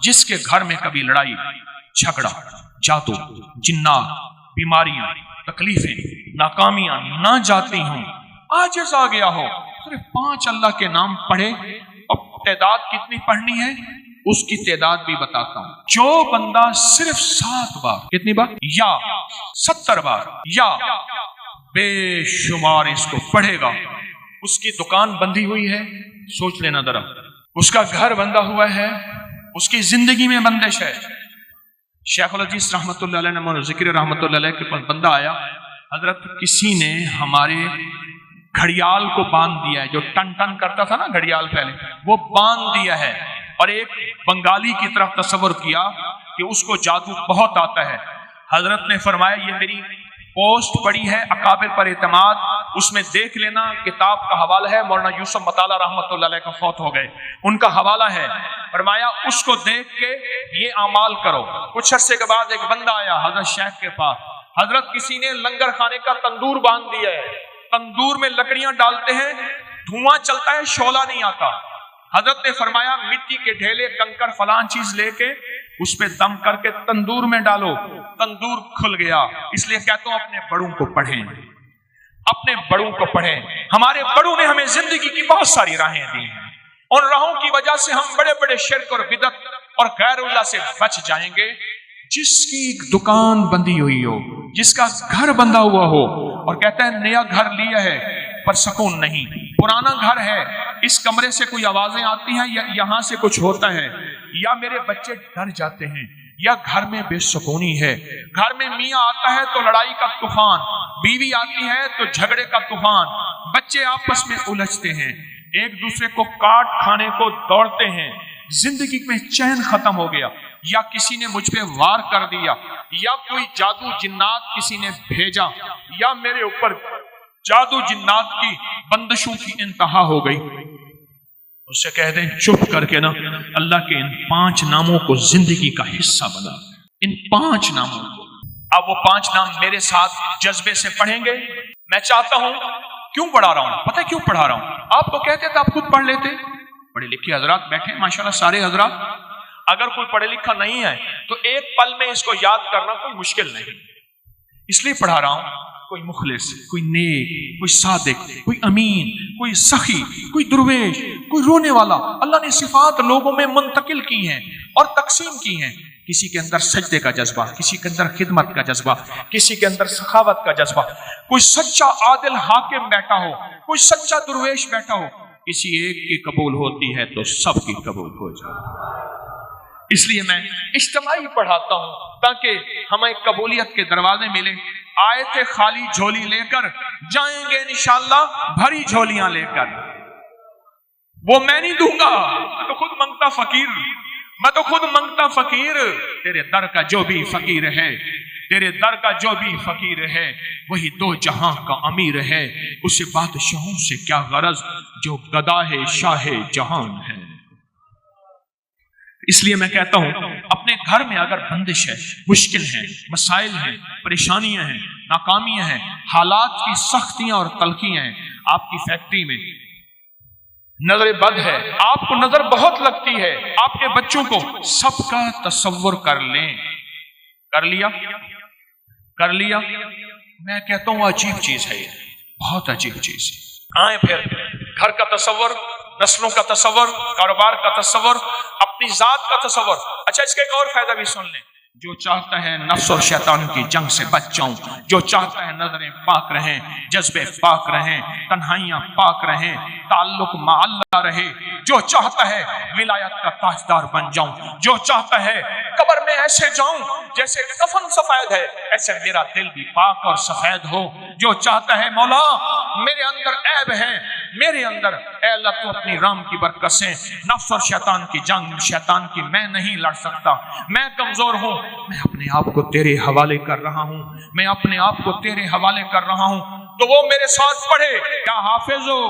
جس کے گھر میں کبھی لڑائی جھگڑا جادو جنات بیماریاں تکلیفیں ناکامیاں نہ جاتی ہوں، عاجز آ گیا ہو، صرف 5 اللہ کے نام پڑھے، اور تعداد کتنی پڑھنی ہے اس کی تعداد بھی بتاتا ہوں۔ جو بندہ صرف 7 بار، کتنی بار؟ یا 70 بار یا بے شمار اس کو پڑھے گا، اس کی دکان بندھی ہوئی ہے، سوچ لینا ذرا، اس کا گھر بندہ ہوا ہے، اس کی زندگی میں بندش ہے۔ شیخ الحدیث رحمت اللہ علیہ نے ذکر رحمت اللہ علیہ کے پاس بندہ آیا، حضرت کسی نے ہمارے گھڑیال کو باندھ دیا ہے، جو ٹن ٹن کرتا تھا نا گھڑیال پہلے، وہ باندھ دیا ہے، اور ایک بنگالی کی طرف تصور کیا کہ اس کو جادو بہت آتا ہے۔ حضرت نے فرمایا یہ میری پوسٹ پڑی ہے اکابر پر اعتماد، اس میں دیکھ لینا، کتاب کا حوالہ ہے، مولانا یوسف مطالعہ رحمت اللہ علیہ کا فوت ہو گئے، ان کا حوالہ ہے۔ فرمایا اس کو دیکھ کے یہ اعمال کرو۔ کچھ عرصے کے بعد ایک بندہ آیا حضرت شیخ کے پاس، حضرت کسی نے لنگر خانے کا تندور باندھ دیا ہے، تندور میں لکڑیاں ڈالتے ہیں، دھواں چلتا ہے، شعلہ نہیں آتا۔ حضرت نے فرمایا مٹی کے ڈھیلے کنکر فلان چیز لے کے اس پہ دم کر کے تندور میں ڈالو، تندور کھل گیا۔ اس لیے کہتا ہوں اپنے بڑوں کو پڑھیں، اپنے بڑوں کو پڑھیں۔ ہمارے بڑوں نے ہمیں زندگی کی بہت ساری راہیں دی ہیں، ان راہوں کی وجہ سے ہم بڑے بڑے شرک اور بدعت اور غیر اللہ سے بچ جائیں گے۔ جس کی دکان بندی ہوئی ہو، جس کا گھر بندہ ہوا ہو، اور کہتا ہے نیا گھر لیا ہے پر سکون نہیں، پرانا گھر ہے، اس کمرے سے کوئی آوازیں آتی ہیں یا یہاں سے کچھ ہوتا ہے، یا میرے بچے ڈر جاتے ہیں، یا گھر میں بے سکونی ہے، گھر میں میاں آتا ہے تو لڑائی کا طوفان، بیوی آتی ہے تو جھگڑے کا طوفان، بچے آپس میں الجھتے ہیں، ایک دوسرے کو کاٹ کھانے کو دوڑتے ہیں، زندگی میں چین ختم ہو گیا، یا کسی نے مجھ پہ وار کر دیا، یا کوئی جادو جنات کسی نے بھیجا، یا میرے اوپر جادو جنات کی بندشوں کی انتہا ہو گئی۔ اس سے کہہ دیں چپ کر کے نا اللہ کے ان 5 ناموں کو زندگی کا حصہ بنا، ان 5 ناموں کو۔ اب وہ 5 نام میرے ساتھ جذبے سے پڑھیں گے۔ میں چاہتا ہوں، کیوں پڑھا رہا ہوں؟ پتہ ہے کیوں پڑھا رہا ہوں؟ آپ تو کہتے تھے آپ خود پڑھ لیتے، پڑھے لکھے حضرات بیٹھے ماشاءاللہ سارے حضرات، اگر کوئی پڑھے لکھا نہیں ہے تو ایک پل میں اس کو یاد کرنا کوئی مشکل نہیں، اس لیے پڑھا رہا ہوں۔ کوئی مخلص، کوئی نیک، کوئی صادق، کوئی امین، کوئی سخی، کوئی درویش، کوئی رونے والا، اللہ نے صفات لوگوں میں منتقل کی ہیں اور تقسیم کی ہیں۔ کسی کے اندر سجدے کا جذبہ، کسی کے اندر خدمت کا جذبہ، کسی کے اندر سخاوت کا جذبہ، کوئی سچا عادل حاکم بیٹھا ہو، کوئی سچا درویش بیٹھا ہو، کسی ایک کی قبول ہوتی ہے تو سب کی قبول ہو جائے۔ اس لیے میں اجتماعی پڑھاتا ہوں تاکہ ہمیں قبولیت کے دروازے ملیں۔ آئے تھے خالی جھولی لے کر، جائیں گے انشاءاللہ بھری جھولیاں لے کر۔ وہ میں نہیں دوں گا، میں تو خود منگتا فقیر، میں تو خود منگتا فقیر۔ تیرے در کا جو بھی فقیر ہے، تیرے در کا جو بھی فقیر ہے، وہی 2 جہاں کا امیر ہے۔ اسے بادشاہوں سے کیا غرض جو گداہ شاہ جہان ہے۔ اس لیے میں کہتا ہوں اپنے گھر میں اگر بندش ہے، مشکل ہے، مسائل ہیں، پریشانیاں ہیں، ناکامیاں ہیں، حالات کی سختیاں اور تلخیاں ہیں، آپ کی فیکٹری میں نظر بد ہے، آپ کو نظر بہت لگتی ہے، آپ کے بچوں کو، سب کا تصور کر لیں۔ کر لیا؟ کر لیا؟ میں کہتا ہوں عجیب چیز ہے، یہ بہت عجیب چیز ہے۔ آئیں پھر گھر کا تصور، نسلوں کا تصور، کاروبار کا تصور، اپنی ذات کا تصور۔ اچھا اس کا ایک اور فائدہ بھی سن لیں۔ جو چاہتا ہے نفس اور شیطان کی جنگ سے بچ جاؤں، جو چاہتا ہے نظریں پاک رہیں، جذبے پاک رہیں، تنہائیاں پاک رہیں، تعلق مع اللہ رہے، جو چاہتا ہے ولایت کا تاجدار بن جاؤں، جو چاہتا ہے قبر میں ایسے جاؤں جیسے کفن سفید ہے، ایسے میرا دل بھی پاک اور سفید ہو، جو چاہتا ہے مولا میرے اندر عیب ہے، میرے اندر اے اللہ تو اپنی رحم کی برکت سے نفس اور شیطان کی جنگ، شیطان کی میں نہیں لڑ سکتا، میں کمزور ہوں، میں اپنے آپ کو تیرے حوالے کر رہا ہوں، میں اپنے آپ کو تیرے حوالے کر رہا ہوں، تو وہ میرے ساتھ پڑھے، یا حافظ ہو،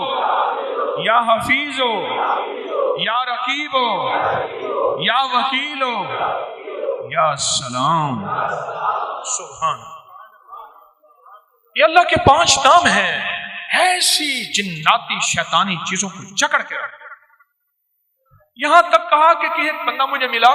یا حفیظ ہو، یا رقیب ہو، یا وکیل ہو، یا سلام۔ سبحان، یہ اللہ کے 5 نام ہیں، ایسی جناتی شیطانی چیزوں کو جکڑ کے رکھ۔ یہاں تک کہا کہ ایک بندہ مجھے ملا،